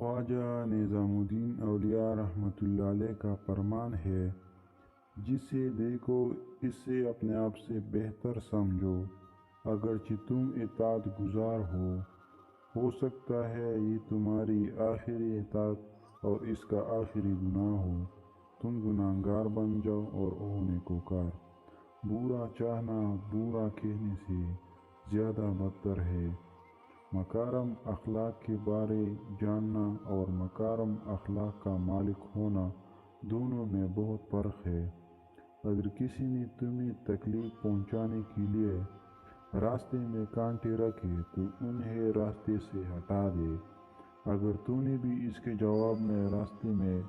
خواجہ نظام الدین اولیاء رحمۃ اللہ علیہ کا فرمان ہے، جسے دیکھو اسے اپنے آپ سے بہتر سمجھو، اگرچہ تم اطاعت گزار ہو سکتا ہے یہ تمہاری آخری اطاعت اور اس کا آخری گناہ ہو، تم گناہگار بن جاؤ اور او نیکوکار۔ برا چاہنا برا کہنے سے زیادہ بدتر ہے۔ مکارم اخلاق کے بارے جاننا اور مکارم اخلاق کا مالک ہونا دونوں میں بہت فرق ہے۔ اگر کسی نے تمہیں تکلیف پہنچانے کے لیے راستے میں کانٹے رکھے تو انہیں راستے سے ہٹا دے، اگر تو نے بھی اس کے جواب میں راستے میں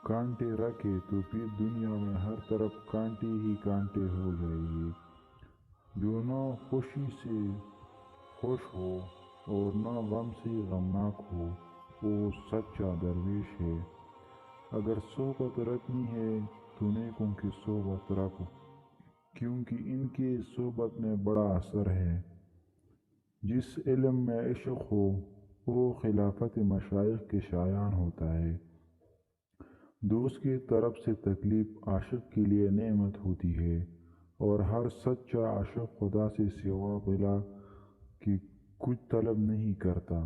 کانٹے رکھے تو پھر دنیا میں ہر طرف کانٹے ہی کانٹے ہو جائیں گے۔ جو نہ خوشی سے خوش ہو اور نہ غم سے غمناک ہو وہ سچا درویش ہے۔ اگر صحبت رکھنی ہے تو نیکوں کی صحبت رکھو، کیونکہ ان کی صحبت میں بڑا اثر ہے۔ جس علم میں عشق ہو وہ خلافت مشائخ کے شایان ہوتا ہے۔ دوست کی طرف سے تکلیف عاشق کے لیے نعمت ہوتی ہے، اور ہر سچا عاشق خدا سے سوا بلا کے کچھ طلب نہیں کرتا،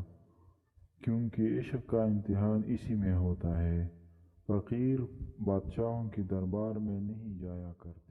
کیونکہ عشق کا امتحان اسی میں ہوتا ہے۔ فقیر بادشاہوں کے دربار میں نہیں جایا کرتے۔